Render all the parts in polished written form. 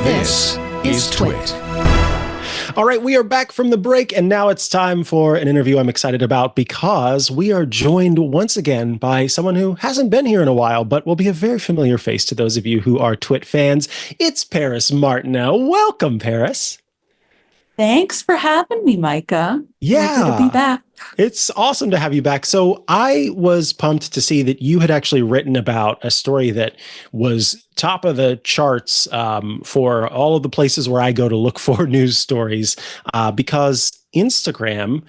This is TWiT. All right, we are back from the break, and now it's time for an interview I'm excited about because we are joined once again by someone who hasn't been here in a while, but will be a very familiar face to those of you who are TWiT fans. It's Paris Martineau. Welcome, Paris. Thanks for having me, Mikah. Yeah. Good to be back. It's awesome to have you back. So I was pumped to see that you had actually written about a story that was top of the charts for all of the places where I go to look for news stories because Instagram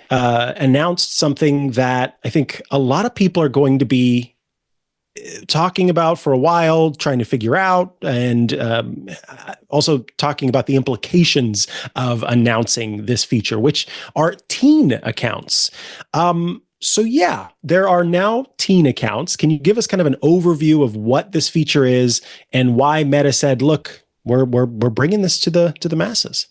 announced something that I think a lot of people are going to be talking about for a while, trying to figure out, and also talking about the implications of announcing this feature, which are teen accounts. So yeah, there are now teen accounts. Can you give us kind of an overview of what this feature is and why Meta said, look, we're bringing this to the masses?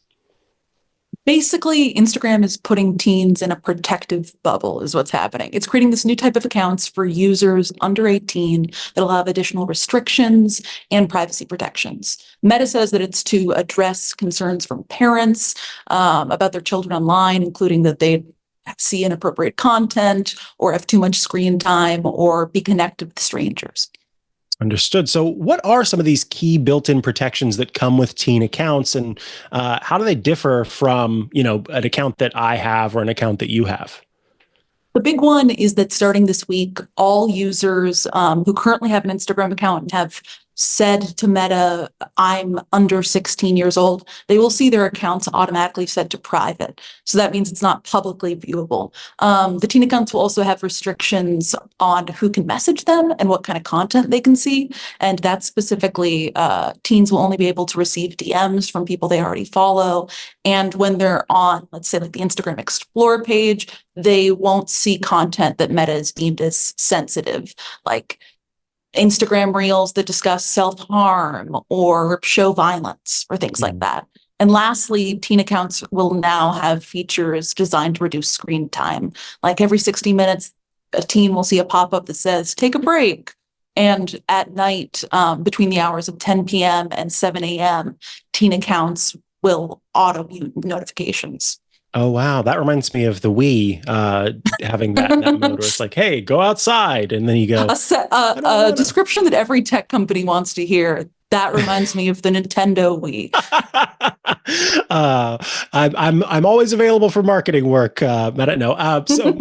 Basically, Instagram is putting teens in a protective bubble is what's happening. It's creating this new type of accounts for users under 18 that'll have additional restrictions and privacy protections. Meta says that it's to address concerns from parents about their children online, including that they see inappropriate content or have too much screen time or be connected with strangers. Understood. So what are some of these key built-in protections that come with teen accounts, and how do they differ from, an account that I have or an account that you have? The big one is that starting this week, all users who currently have an Instagram account and have said to Meta, I'm under 16 years old, they will see their accounts automatically set to private. So that means it's not publicly viewable. The teen accounts will also have restrictions on who can message them and what kind of content they can see. And that's specifically, teens will only be able to receive DMs from people they already follow. And when they're on, let's say, like the Instagram Explore page, they won't see content that Meta is deemed as sensitive, like Instagram reels that discuss self-harm or show violence or things like that. And lastly, teen accounts will now have features designed to reduce screen time. Like every 60 minutes, a teen will see a pop-up that says, take a break. And at night, between the hours of 10 p.m. and 7 a.m., teen accounts will auto-mute notifications. Oh, wow. That reminds me of the Wii having that mode where it's like, hey, go outside. And then you go. A description that every tech company wants to hear. That reminds me of the Nintendo Wii. I'm always available for marketing work. Meta, no. So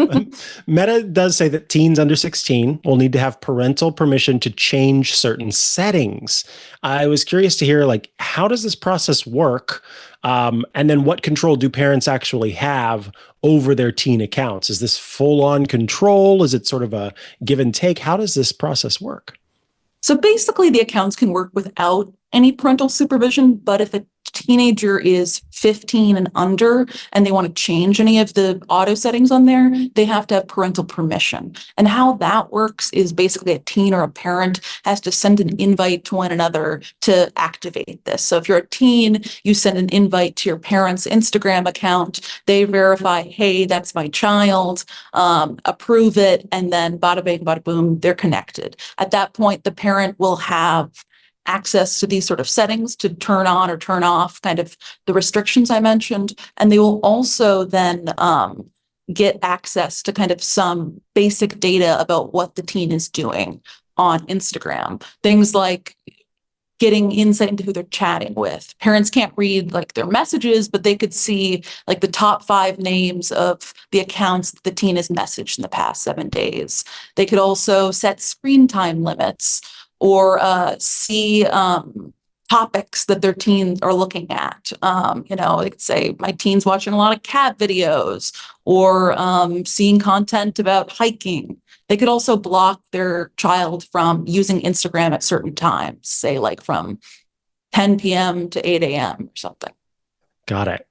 Meta does say that teens under 16 will need to have parental permission to change certain settings. I was curious to hear, like, how does this process work? And then what control do parents actually have over their teen accounts? Is this full-on control? Is it sort of a give and take? How does this process work? So basically, the accounts can work without any parental supervision, but if a teenager is 15 and under and they want to change any of the auto settings on there, they have to have parental permission. And how that works is basically a teen or a parent has to send an invite to one another to activate this. So if you're a teen, you send an invite to your parent's Instagram account, they verify, hey, that's my child, approve it, and then bada bing, bada boom, they're connected. At that point, the parent will have access to these sort of settings to turn on or turn off kind of the restrictions I mentioned. And they will also then get access to kind of some basic data about what the teen is doing on Instagram. Things like getting insight into who they're chatting with. Parents can't read like their messages, but they could see like the top 5 names of the accounts that the teen has messaged in the past 7 days. They could also set screen time limits or see topics that their teens are looking at. They could say, my teen's watching a lot of cat videos or seeing content about hiking. They could also block their child from using Instagram at certain times, say like from 10 p.m. to 8 a.m. or something. Got it.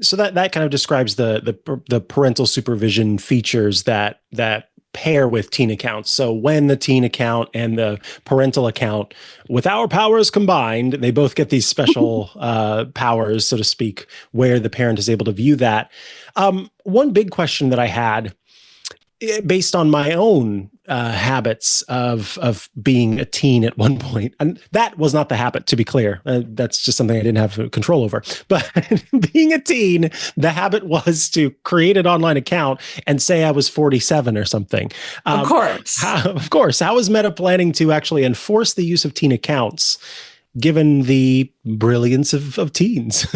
So that kind of describes the parental supervision features that pair with teen accounts. So when the teen account and the parental account, with our powers combined, they both get these special powers, so to speak, where the parent is able to view that. One big question that I had, based on my own habits of being a teen at one point, and that was not the habit, to be clear. That's just something I didn't have control over. But being a teen, the habit was to create an online account and say I was 47 or something. Of course. How is Meta planning to actually enforce the use of teen accounts, given the brilliance of teens?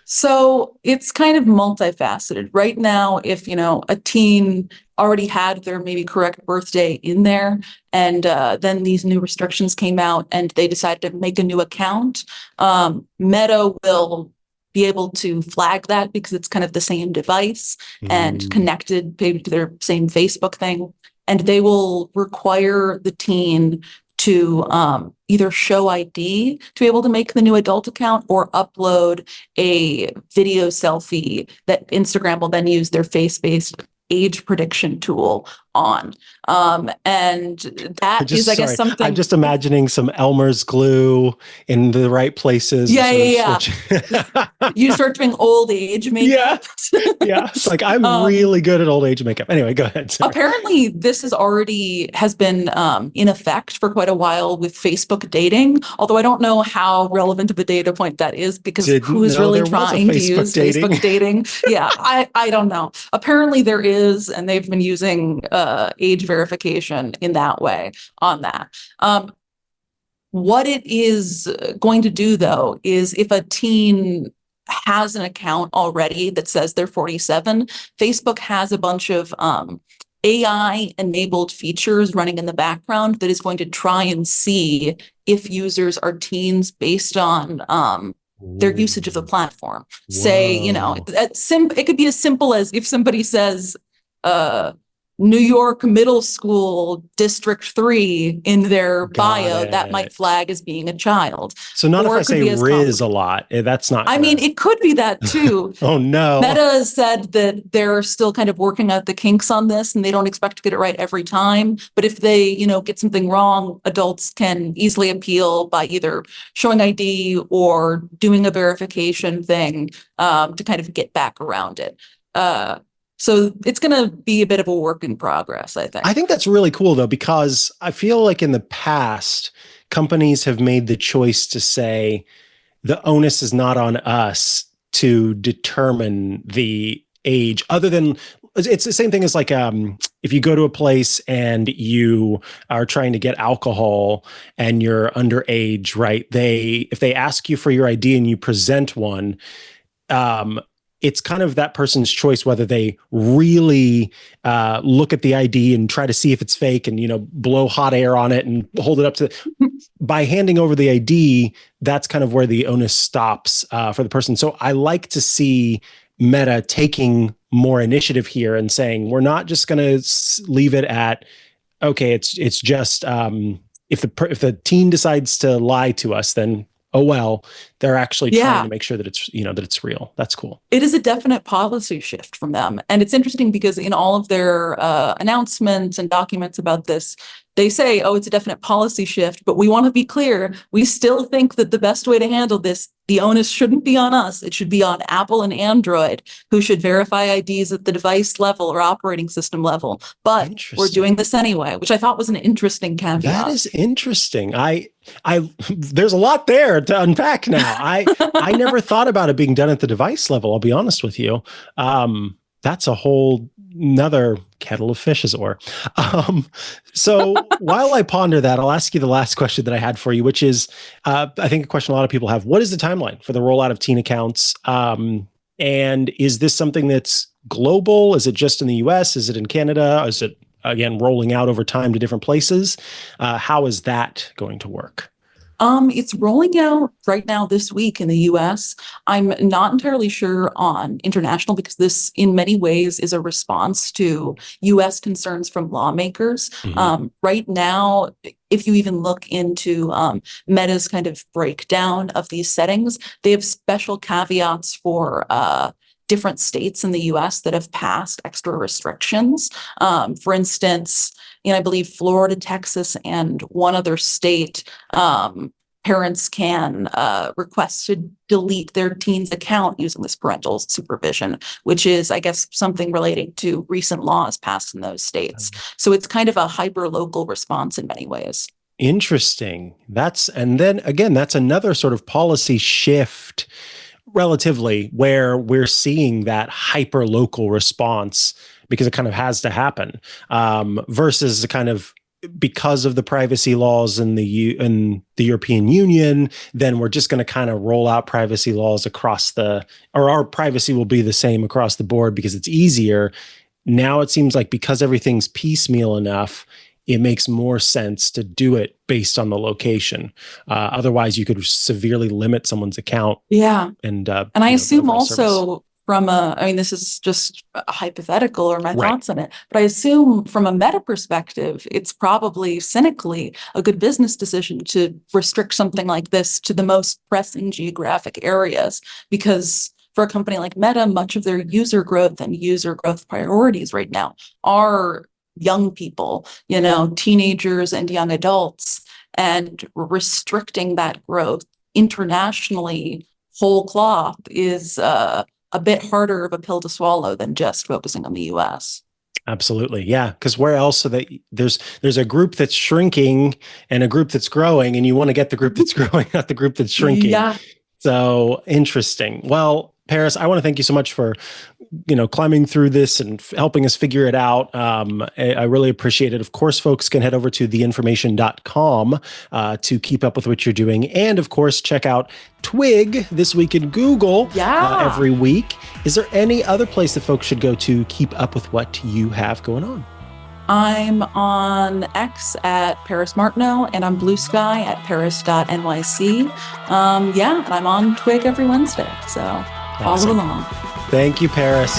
So it's kind of multifaceted. Right now, if, a teen already had their maybe correct birthday in there, and then these new restrictions came out and they decided to make a new account, Meta will be able to flag that because it's kind of the same device and connected maybe to their same Facebook thing. And they will require the teen to either show ID to be able to make the new adult account or upload a video selfie that Instagram will then use their face-based age prediction tool on. And that is, I guess, something. I'm just imagining some Elmer's glue in the right places. Yeah. You start doing old age makeup. Yeah. It's like, I'm really good at old age makeup. Anyway, go ahead. Sorry. Apparently, this has been in effect for quite a while with Facebook dating, although I don't know how relevant of a data point that is, because who is really trying to use Facebook dating? Yeah, I don't know. Apparently there is, and they've been using age verification in that way on that. What it is going to do, though, is if a teen has an account already that says they're 47, Facebook has a bunch of AI-enabled features running in the background that is going to try and see if users are teens based on their usage of the platform. Say, it could be as simple as if somebody says, New York Middle School District 3 in their bio, that might flag as being a child. So not if I say Riz a lot, that's not. I mean, it could be that too. Oh no. Meta has said that they're still kind of working out the kinks on this and they don't expect to get it right every time. But if they, get something wrong, adults can easily appeal by either showing ID or doing a verification thing to kind of get back around it. So it's going to be a bit of a work in progress, I think. I think that's really cool, though, because I feel like in the past, companies have made the choice to say the onus is not on us to determine the age, other than it's the same thing as like if you go to a place and you are trying to get alcohol and you're underage, right? If they ask you for your ID and you present one, it's kind of that person's choice whether they really look at the ID and try to see if it's fake and, blow hot air on it and hold it up to. By handing over the ID, that's kind of where the onus stops for the person. So I like to see Meta taking more initiative here and saying, we're not just going to leave it at, okay, it's just if the teen decides to lie to us, then oh well, they're actually trying to make sure that it's that it's real. That's cool. It is a definite policy shift from them, and it's interesting because in all of their announcements and documents about this, they say, "Oh, it's a definite policy shift," but we want to be clear. We still think that the best way to handle this, the onus shouldn't be on us. It should be on Apple and Android, who should verify IDs at the device level or operating system level. But we're doing this anyway, which I thought was an interesting caveat. That is interesting. There's a lot there to unpack now. I never thought about it being done at the device level. I'll be honest with you. That's a whole another kettle of fish, as it were. So while I ponder that, I'll ask you the last question that I had for you, which is, I think a question a lot of people have. What is the timeline for the rollout of teen accounts? And is this something that's global? Is it just in the US? Is it in Canada? Is it, again, rolling out over time to different places? How is that going to work? It's rolling out right now this week in the US. I'm not entirely sure on international because this in many ways is a response to US concerns from lawmakers. Right now, if you even look into Meta's kind of breakdown of these settings, they have special caveats for different states in the US that have passed extra restrictions. For instance, I believe Florida, Texas, and one other state parents can request to delete their teen's account using this parental supervision, which is, I guess, something relating to recent laws passed in those states. So it's kind of a hyper-local response in many ways. Interesting. And then again, that's another sort of policy shift relatively where we're seeing that hyper local response because it kind of has to happen, versus the kind of, because of the privacy laws in the European Union, then we're just going to kind of roll out privacy laws or our privacy will be the same across the board because it's easier. Now it seems like because everything's piecemeal enough, it makes more sense to do it based on the location. Otherwise, you could severely limit someone's account. Yeah. And I assume also this is just a hypothetical or my thoughts on it, but I assume from a meta perspective, it's probably cynically a good business decision to restrict something like this to the most pressing geographic areas, because for a company like Meta, much of their user growth and user growth priorities right now are young people, teenagers and young adults, and restricting that growth internationally whole cloth is a bit harder of a pill to swallow than just focusing on the US. Absolutely. Yeah. Because where else there's a group that's shrinking and a group that's growing, and you want to get the group that's growing, not the group that's shrinking. Yeah. So interesting. Well, Paris, I want to thank you so much for, climbing through this and helping us figure it out. I really appreciate it. Of course, folks can head over to theinformation.com to keep up with what you're doing. And of course, check out Twig This Week in Google every week. Is there any other place that folks should go to keep up with what you have going on? I'm on X at Paris Martineau, and on Blue Sky at paris.nyc. And I'm on Twig every Wednesday. So follow along. Thank you, Paris.